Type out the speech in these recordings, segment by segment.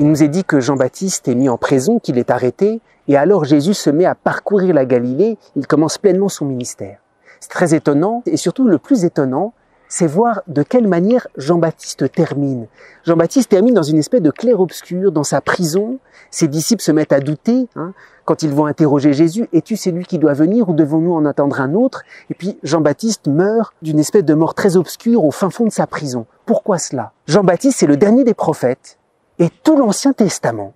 Il nous est dit que Jean-Baptiste est mis en prison, qu'il est arrêté, et alors Jésus se met à parcourir la Galilée, il commence pleinement son ministère. C'est très étonnant, et surtout le plus étonnant, c'est voir de quelle manière Jean-Baptiste termine. Jean-Baptiste termine dans une espèce de clair-obscur, dans sa prison. Ses disciples se mettent à douter, quand ils vont interroger Jésus, « Es-tu celui qui doit venir ou devons-nous en attendre un autre ?» Et puis Jean-Baptiste meurt d'une espèce de mort très obscure au fin fond de sa prison. Pourquoi cela? Jean-Baptiste, c'est le dernier des prophètes, et tout l'Ancien Testament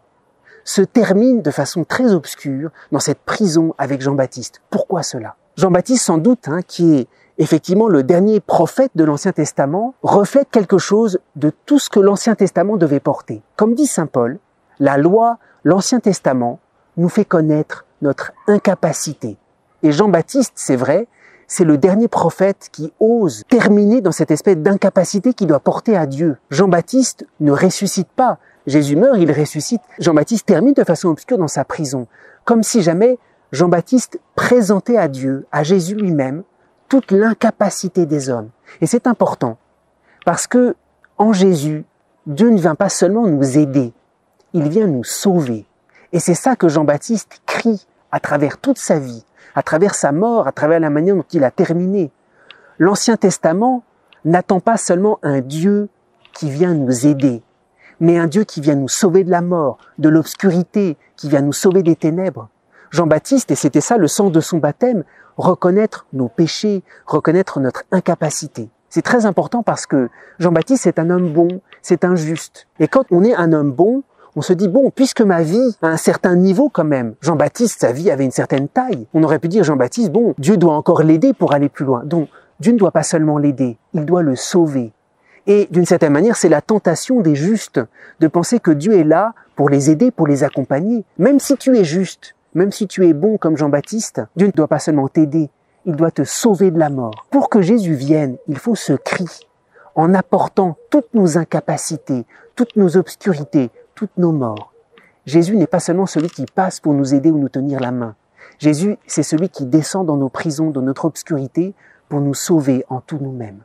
se termine de façon très obscure dans cette prison avec Jean-Baptiste. Pourquoi cela? Jean-Baptiste, sans doute, qui est effectivement le dernier prophète de l'Ancien Testament, reflète quelque chose de tout ce que l'Ancien Testament devait porter. Comme dit saint Paul, la loi, l'Ancien Testament, nous fait connaître notre incapacité. Et Jean-Baptiste, c'est vrai, c'est le dernier prophète qui ose terminer dans cette espèce d'incapacité qu'il doit porter à Dieu. Jean-Baptiste ne ressuscite pas. Jésus meurt, il ressuscite. Jean-Baptiste termine de façon obscure dans sa prison. Comme si jamais Jean-Baptiste présentait à Dieu, à Jésus lui-même, toute l'incapacité des hommes. Et c'est important, parce que en Jésus, Dieu ne vient pas seulement nous aider, il vient nous sauver. Et c'est ça que Jean-Baptiste crie à travers toute sa vie, à travers sa mort, à travers la manière dont il a terminé. L'Ancien Testament n'attend pas seulement un Dieu qui vient nous aider, mais un Dieu qui vient nous sauver de la mort, de l'obscurité, qui vient nous sauver des ténèbres. Jean-Baptiste, et c'était ça le sens de son baptême, reconnaître nos péchés, reconnaître notre incapacité. C'est très important parce que Jean-Baptiste est un homme bon, c'est un juste. Et quand on est un homme bon, on se dit, bon, puisque ma vie a un certain niveau quand même, Jean-Baptiste, sa vie avait une certaine taille. On aurait pu dire, Jean-Baptiste, bon, Dieu doit encore l'aider pour aller plus loin. Donc, Dieu ne doit pas seulement l'aider, il doit le sauver. Et d'une certaine manière, c'est la tentation des justes de penser que Dieu est là pour les aider, pour les accompagner. Même si tu es juste, même si tu es bon comme Jean-Baptiste, Dieu ne doit pas seulement t'aider, il doit te sauver de la mort. Pour que Jésus vienne, il faut ce cri, en apportant toutes nos incapacités, toutes nos obscurités, toutes nos morts. Jésus n'est pas seulement celui qui passe pour nous aider ou nous tenir la main. Jésus, c'est celui qui descend dans nos prisons, dans notre obscurité, pour nous sauver en tout nous-mêmes.